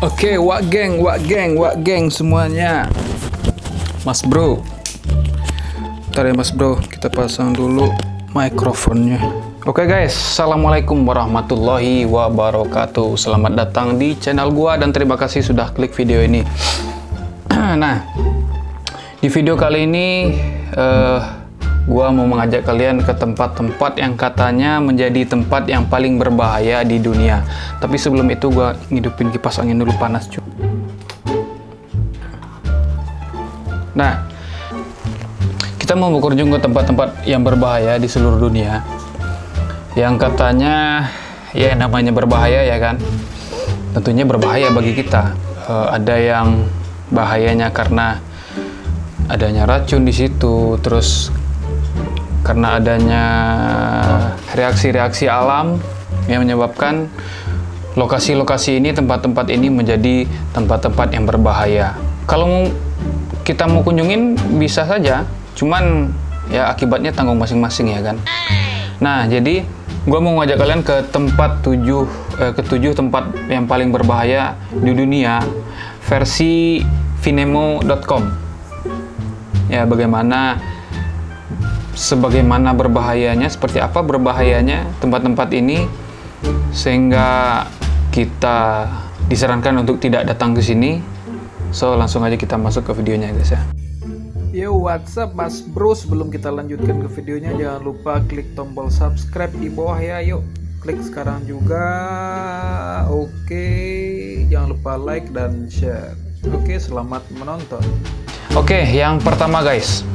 Oke, wak geng semuanya. Mas bro. Bentar ya mas bro, kita pasang dulu mikrofonnya. Oke guys, assalamualaikum warahmatullahi wabarakatuh. Selamat datang di channel gua dan terima kasih sudah klik video ini. Nah, di video kali ini gua mau mengajak kalian ke tempat-tempat yang katanya menjadi tempat yang paling berbahaya di dunia. Tapi sebelum itu gua ngidupin kipas angin dulu, panas cuy. Nah, kita mau berkunjung ke tempat-tempat yang berbahaya di seluruh dunia. Yang katanya ya namanya berbahaya ya kan. Tentunya berbahaya bagi kita. Ada yang bahayanya karena adanya racun di situ, terus karena adanya reaksi-reaksi alam yang menyebabkan lokasi-lokasi ini, tempat-tempat ini menjadi tempat-tempat yang berbahaya. Kalau kita mau kunjungin bisa saja, cuman ya akibatnya tanggung masing-masing ya kan. Nah, jadi gue mau ngajak kalian ke tempat ketujuh tempat yang paling berbahaya di dunia versi Vinemo.com. Ya, sebagaimana berbahayanya, seperti apa berbahayanya tempat-tempat ini sehingga kita disarankan untuk tidak datang ke sini. So, langsung aja kita masuk ke videonya guys ya. Yo, what's up mas bro, sebelum kita lanjutkan ke videonya jangan lupa klik tombol subscribe di bawah ya. Yuk klik sekarang juga. Oke, jangan lupa like dan share. Oke, selamat menonton. Oke, yang pertama guys,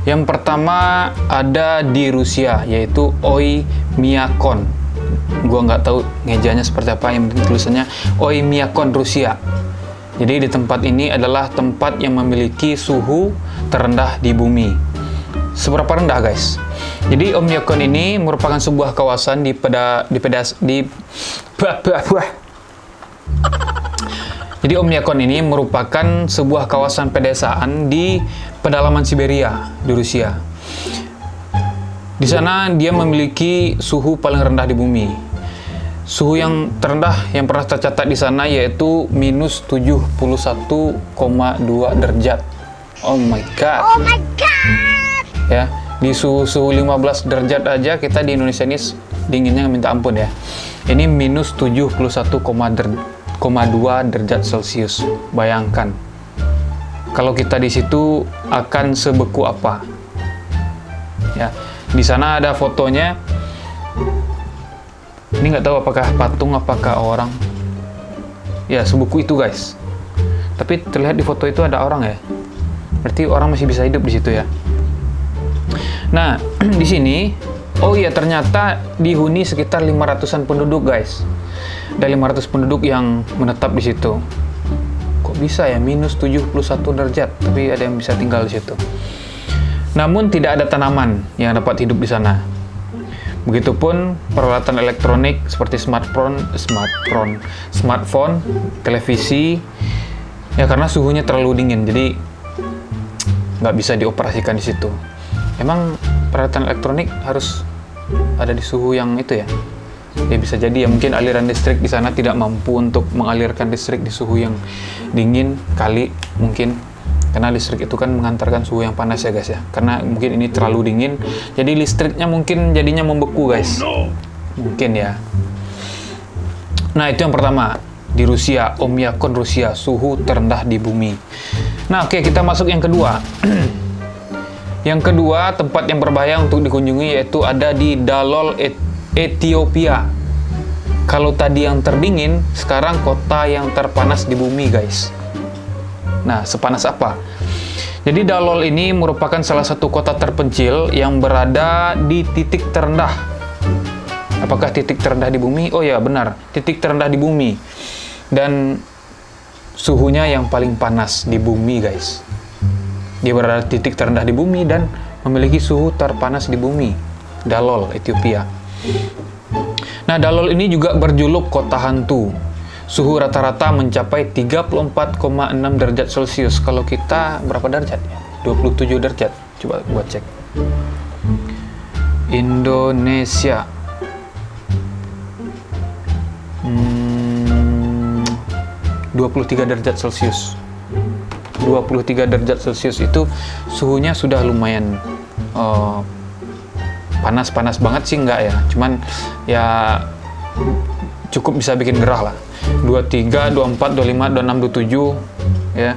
yang pertama ada di Rusia, yaitu Oymyakon. Gua nggak tahu ngejanya seperti apa, yang penting tulisannya Oymyakon, Rusia. Jadi di tempat ini adalah tempat yang memiliki suhu terendah di bumi. Seberapa rendah guys? Jadi Oymyakon ini merupakan sebuah kawasan Jadi Oymyakon ini merupakan sebuah kawasan pedesaan di pedalaman Siberia di Rusia. Di sana dia memiliki suhu paling rendah di bumi. Suhu yang terendah yang pernah tercatat di sana yaitu minus 71,2 derajat. Oh my god. Oh my god. Ya, di suhu 15 derajat aja kita di Indonesia ini dinginnya minta ampun ya. Ini minus 71,2 derajat Celcius. Bayangkan. Kalau kita di situ akan sebeku apa? Ya, di sana ada fotonya. Ini nggak tahu apakah patung, apakah orang. Ya, sebuku itu guys. Tapi terlihat di foto itu ada orang ya. Berarti orang masih bisa hidup di situ ya. Nah, di sini, oh iya ternyata dihuni sekitar 500-an penduduk guys. Ada 500 penduduk yang menetap di situ. Kok bisa ya minus 71 derajat, tapi ada yang bisa tinggal di situ. Namun tidak ada tanaman yang dapat hidup di sana. Begitupun peralatan elektronik seperti smartphone, televisi, ya karena suhunya terlalu dingin, jadi nggak bisa dioperasikan di situ. Emang peralatan elektronik harus ada di suhu yang itu ya? Ya bisa jadi ya, mungkin aliran listrik di sana tidak mampu untuk mengalirkan listrik di suhu yang dingin kali mungkin. Karena listrik itu kan mengantarkan suhu yang panas ya guys ya. Karena mungkin ini terlalu dingin, jadi listriknya mungkin jadinya membeku guys. Mungkin ya. Nah, itu yang pertama. Di Rusia, Oymyakon Rusia, suhu terendah di bumi. Nah, oke, kita masuk yang kedua. Yang kedua, tempat yang berbahaya untuk dikunjungi yaitu ada di Dalol, Ethiopia. Kalau tadi yang terdingin, sekarang kota yang terpanas di bumi guys. Nah, sepanas apa? Jadi Dalol ini merupakan salah satu kota terpencil yang berada di titik terendah. Apakah titik terendah di bumi? Oh ya, benar. Titik terendah di bumi. Dan suhunya yang paling panas di bumi, guys. Dia berada di titik terendah di bumi dan memiliki suhu terpanas di bumi. Dalol, Ethiopia. Nah, Dalol ini juga berjuluk kota hantu. Suhu rata-rata mencapai 34,6 derajat Celcius. Kalau kita berapa derajat ya? 27 derajat. Coba buat cek. Indonesia. 23 derajat Celcius. 23 derajat Celcius itu suhunya sudah lumayan panas banget sih enggak ya, cuman ya cukup bisa bikin gerah lah. 23, 24, 25, 26, 27 ya,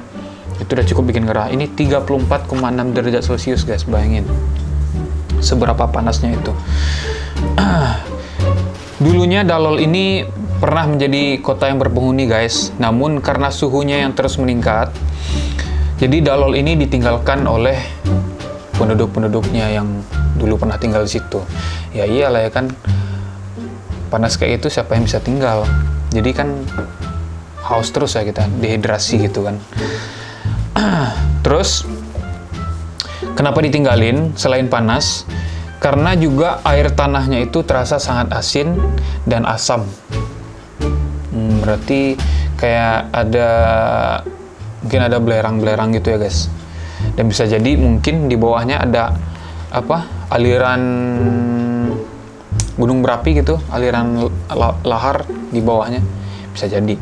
itu udah cukup bikin gerah. Ini 34,6 derajat Celcius guys, bayangin seberapa panasnya itu. Dulunya Dalol ini pernah menjadi kota yang berpenghuni guys, namun karena suhunya yang terus meningkat, jadi Dalol ini ditinggalkan oleh penduduk-penduduknya yang dulu pernah tinggal di situ. Ya iyalah ya kan, panas kayak itu siapa yang bisa tinggal? Jadi kan haus terus ya kita, dehidrasi gitu kan. Terus kenapa ditinggalin selain panas? Karena juga air tanahnya itu terasa sangat asin dan asam. Berarti kayak mungkin ada belerang-belerang gitu ya guys. Dan bisa jadi mungkin di bawahnya ada aliran gunung berapi gitu, aliran lahar di bawahnya, bisa jadi.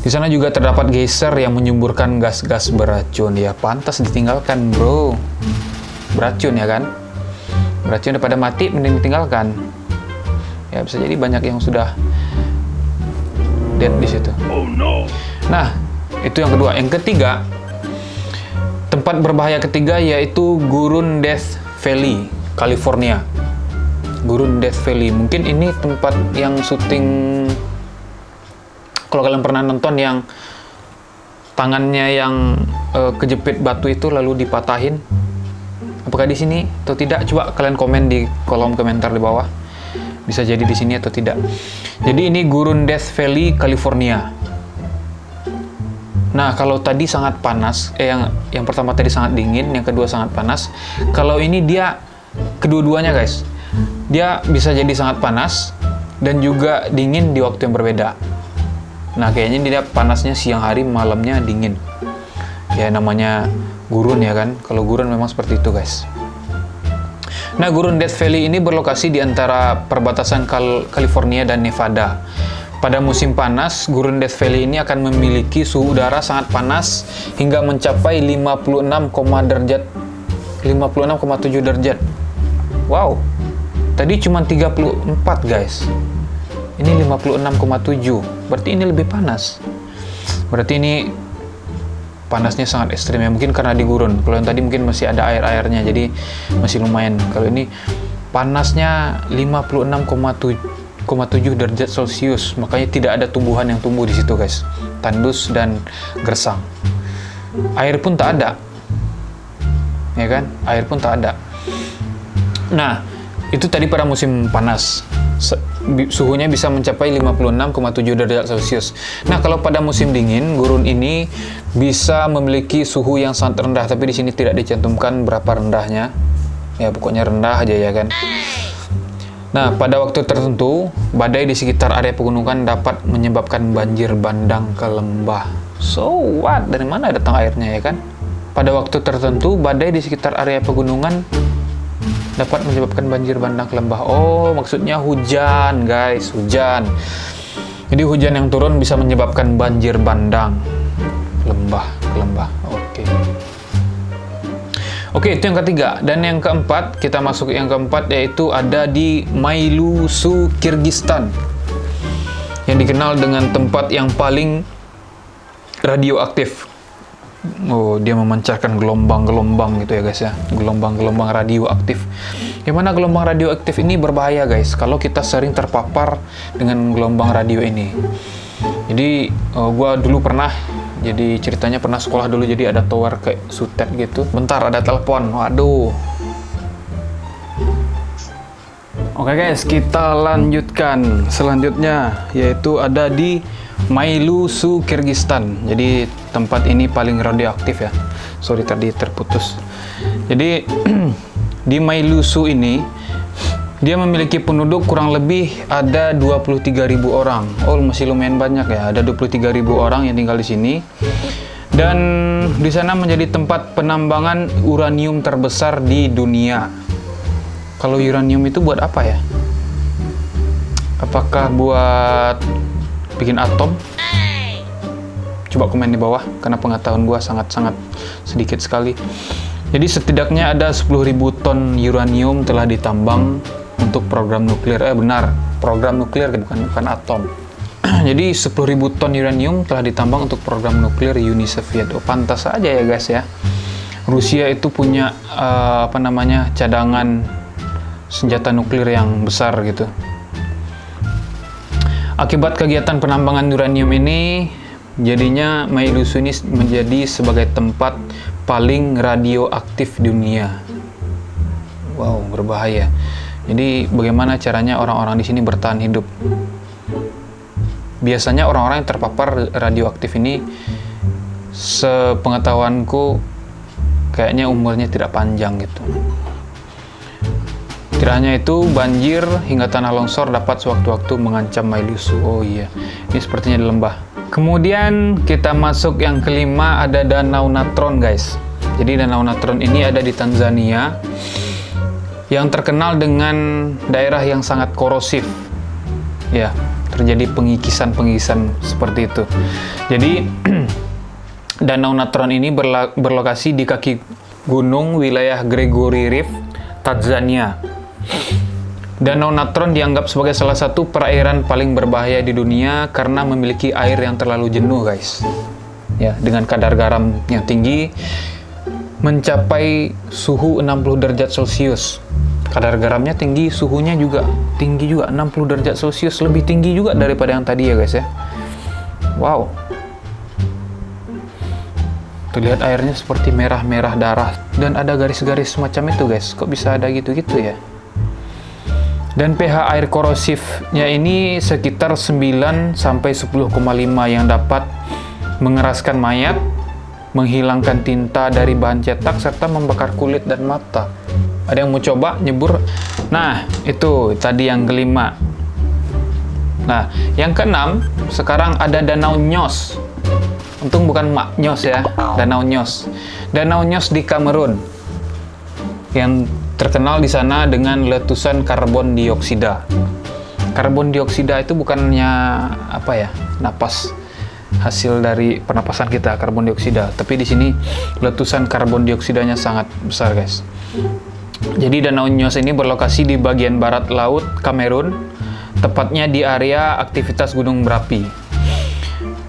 Di sana juga terdapat geyser yang menyumburkan gas-gas beracun. Ya pantas ditinggalkan bro, beracun ya kan, beracun daripada mati mending ditinggalkan. Ya bisa jadi banyak yang sudah dead di situ. Oh no. Nah itu yang kedua. Yang ketiga, tempat berbahaya ketiga yaitu Gurun Death Valley, California. Gurun Death Valley, mungkin ini tempat yang syuting, kalau kalian pernah nonton yang tangannya yang kejepit batu itu lalu dipatahin. Apakah di sini atau tidak? Coba kalian komen di kolom komentar di bawah. Bisa jadi di sini atau tidak. Jadi ini Gurun Death Valley, California. Nah, kalau tadi sangat panas, yang pertama tadi sangat dingin, yang kedua sangat panas. Kalau ini dia kedua-duanya guys. Dia bisa jadi sangat panas dan juga dingin di waktu yang berbeda. Nah, kayaknya dia panasnya siang hari, malamnya dingin. Ya namanya gurun ya kan. Kalau gurun memang seperti itu guys. Nah, Gurun Death Valley ini berlokasi di antara perbatasan California dan Nevada. Pada musim panas, Gurun Death Valley ini akan memiliki suhu udara sangat panas hingga mencapai 56,7 derajat. Wow, tadi cuma 34 guys. Ini 56,7, berarti ini lebih panas. Berarti ini panasnya sangat ekstrim ya, mungkin karena di gurun. Kalau yang tadi mungkin masih ada air-airnya, jadi masih lumayan. Kalau ini panasnya 56,7 derajat Celcius, makanya tidak ada tumbuhan yang tumbuh di situ guys, tandus dan gersang. Air pun tak ada, ya kan? Air pun tak ada. Nah, itu tadi pada musim panas, suhunya bisa mencapai 56,7 derajat Celcius. Nah, kalau pada musim dingin, gurun ini bisa memiliki suhu yang sangat rendah, tapi di sini tidak dicantumkan berapa rendahnya. Ya, pokoknya rendah aja ya kan. Nah, pada waktu tertentu, badai di sekitar area pegunungan dapat menyebabkan banjir bandang ke lembah. So what? Dari mana datang airnya ya kan? Pada waktu tertentu, badai di sekitar area pegunungan dapat menyebabkan banjir bandang ke lembah. Oh, maksudnya hujan guys, hujan. Jadi hujan yang turun bisa menyebabkan banjir bandang ke lembah. Oke, itu yang ketiga. Dan yang keempat, kita masuk yang keempat, yaitu ada di Mailusu, Kyrgyzstan, yang dikenal dengan tempat yang paling radioaktif. Oh, dia memancarkan gelombang-gelombang gitu ya guys ya, gelombang-gelombang radioaktif. Yang mana gelombang radioaktif ini berbahaya guys kalau kita sering terpapar dengan gelombang radio ini. Jadi gua dulu pernah, jadi ceritanya pernah sekolah dulu, jadi ada tower kayak sutet gitu. Bentar, ada telepon. Waduh. Oke guys, kita lanjutkan. Selanjutnya yaitu ada di Mailusu, Kyrgyzstan. Jadi tempat ini paling radioaktif ya. Sorry tadi terputus. Jadi di Mailusu ini dia memiliki penduduk kurang lebih ada 23.000 orang. Oh, masih lumayan banyak ya. Ada 23.000 orang yang tinggal di sini. Dan di sana menjadi tempat penambangan uranium terbesar di dunia. Kalau uranium itu buat apa ya? Apakah buat bikin atom? Coba komen di bawah, karena pengetahuan gua sangat-sangat sedikit sekali. Jadi setidaknya ada 10.000 ton uranium telah ditambang untuk program nuklir. Benar, program nuklir bukan atom. Jadi 10.000 ton uranium telah ditambang untuk program nuklir Uni Soviet. Pantas aja ya guys ya. Rusia itu punya cadangan senjata nuklir yang besar gitu. Akibat kegiatan penambangan uranium ini, jadinya Mailusu ini menjadi sebagai tempat paling radioaktif di dunia. Wow, berbahaya. Jadi bagaimana caranya orang-orang di sini bertahan hidup? Biasanya orang-orang yang terpapar radioaktif ini, sepengetahuanku, kayaknya umurnya tidak panjang gitu. Tidak hanya itu, banjir hingga tanah longsor dapat sewaktu-waktu mengancam Mailusu. Oh iya, ini sepertinya di lembah. Kemudian kita masuk yang kelima, ada Danau Natron guys. Jadi Danau Natron ini ada di Tanzania, yang terkenal dengan daerah yang sangat korosif. Ya, terjadi pengikisan seperti itu. Jadi Danau Natron ini berlokasi di kaki gunung wilayah Gregory Reef, Tanzania. Danau Natron dianggap sebagai salah satu perairan paling berbahaya di dunia karena memiliki air yang terlalu jenuh guys. Ya, dengan kadar garam yang tinggi mencapai suhu 60 derajat Celcius. Kadar garamnya tinggi, suhunya juga tinggi juga, 60 derajat Celcius, lebih tinggi juga daripada yang tadi ya guys ya. Wow. Terlihat airnya seperti merah-merah darah dan ada garis-garis semacam itu guys. Kok bisa ada gitu-gitu ya? Dan pH air korosifnya ini sekitar 9 sampai 10,5 yang dapat mengeraskan mayat, menghilangkan tinta dari bahan cetak serta membakar kulit dan mata. Ada yang mau coba nyebur? Nah, itu tadi yang kelima. Nah, yang keenam, sekarang ada Danau Nyos. Untung bukan Mak Nyos ya, Danau Nyos. Danau Nyos di Kamerun. Yang terkenal di sana dengan letusan karbon dioksida. Karbon dioksida itu bukannya napas hasil dari pernapasan kita, karbon dioksida. Tapi di sini letusan karbon dioksidanya sangat besar, guys. Jadi Danau Nyos ini berlokasi di bagian barat laut Kamerun, tepatnya di area aktivitas gunung berapi.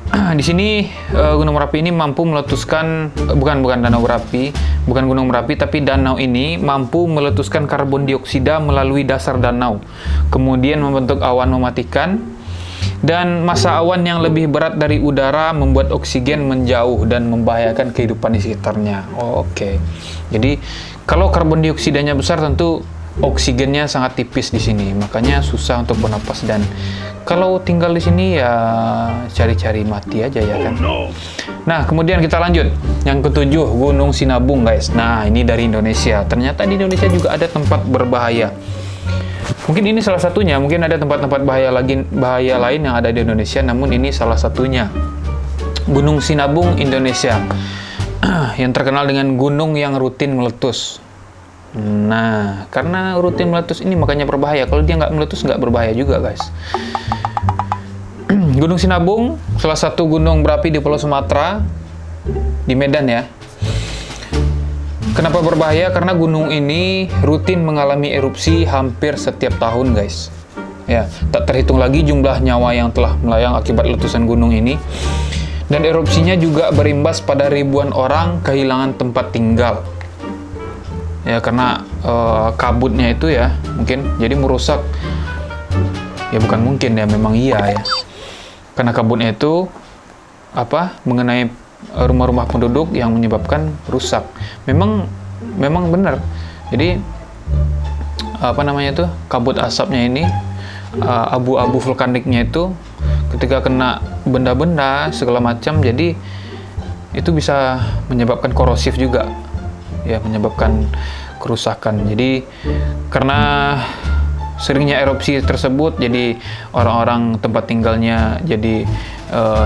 Di sini gunung berapi ini mampu meletuskan bukan gunung berapi, tapi danau ini mampu meletuskan karbon dioksida melalui dasar danau, kemudian membentuk awan mematikan, dan massa awan yang lebih berat dari udara membuat oksigen menjauh dan membahayakan kehidupan di sekitarnya. Oke. Jadi kalau karbon dioksidanya besar, tentu oksigennya sangat tipis di sini, makanya susah untuk bernapas, dan kalau tinggal di sini ya cari-cari mati aja ya kan. Nah, kemudian kita lanjut. Yang ketujuh, Gunung Sinabung guys. Nah, ini dari Indonesia. Ternyata di Indonesia juga ada tempat berbahaya. Mungkin ini salah satunya. Mungkin ada tempat-tempat bahaya lain yang ada di Indonesia, namun ini salah satunya. Gunung Sinabung, Indonesia. Yang terkenal dengan gunung yang rutin meletus. Nah, karena rutin meletus ini makanya berbahaya. Kalau dia nggak meletus, nggak berbahaya juga guys. Gunung Sinabung, salah satu gunung berapi di Pulau Sumatera, di Medan ya. Kenapa berbahaya? Karena gunung ini rutin mengalami erupsi hampir setiap tahun guys. Ya, tak terhitung lagi jumlah nyawa yang telah melayang akibat letusan gunung ini. Dan erupsinya juga berimbas pada ribuan orang kehilangan tempat tinggal. Ya, karena kabutnya itu ya, mungkin jadi merusak. Ya bukan mungkin ya, memang iya ya. Karena kabutnya itu mengenai rumah-rumah penduduk yang menyebabkan rusak. Memang benar. Jadi kabut asapnya ini, abu-abu vulkaniknya itu ketika kena benda-benda segala macam, jadi itu bisa menyebabkan korosif juga. Ya, menyebabkan kerusakan. Jadi karena seringnya erupsi tersebut, jadi orang-orang tempat tinggalnya jadi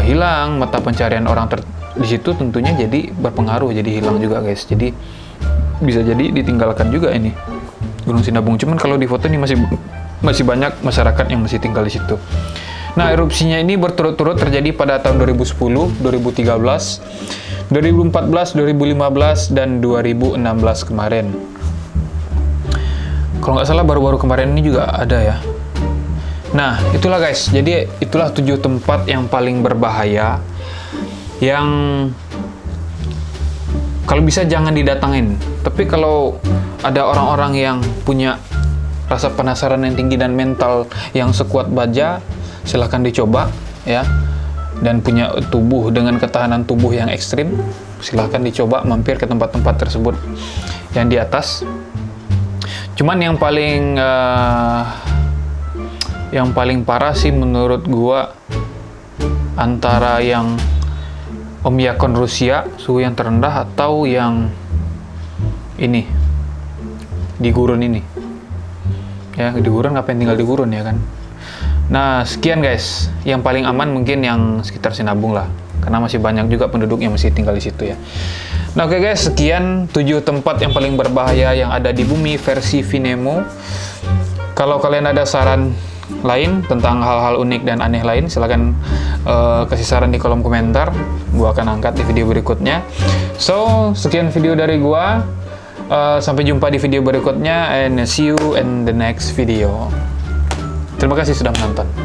hilang, mata pencarian orang di situ tentunya jadi berpengaruh, jadi hilang juga guys. Jadi bisa jadi ditinggalkan juga ini Gunung Sinabung. Cuman kalau di foto ini masih banyak masyarakat yang masih tinggal di situ. Nah, erupsinya ini berturut-turut terjadi pada tahun 2010, 2013, 2014, 2015, dan 2016 kemarin. Kalau nggak salah baru-baru kemarin ini juga ada ya. Nah, itulah guys. Jadi itulah 7 tempat yang paling berbahaya yang kalau bisa jangan didatangin. Tapi kalau ada orang-orang yang punya rasa penasaran yang tinggi dan mental yang sekuat baja, silahkan dicoba ya. Dan punya tubuh dengan ketahanan tubuh yang ekstrim, silahkan dicoba mampir ke tempat-tempat tersebut yang di atas. Cuman yang paling parah sih menurut gua antara yang Oymyakon Rusia, suhu yang terendah, atau yang ini di gurun ini. Ya, di gurun ngapain tinggal di gurun ya kan? Nah, sekian guys. Yang paling aman mungkin yang sekitar Sinabung lah, karena masih banyak juga penduduk yang masih tinggal di situ ya. Nah, oke guys, sekian 7 tempat yang paling berbahaya yang ada di bumi versi Vinemo. Kalau kalian ada saran lain tentang hal-hal unik dan aneh lain, silahkan kasih saran di kolom komentar. Gua akan angkat di video berikutnya. So, sekian video dari gua. Sampai jumpa di video berikutnya, and see you in the next video. Terima kasih sudah menonton.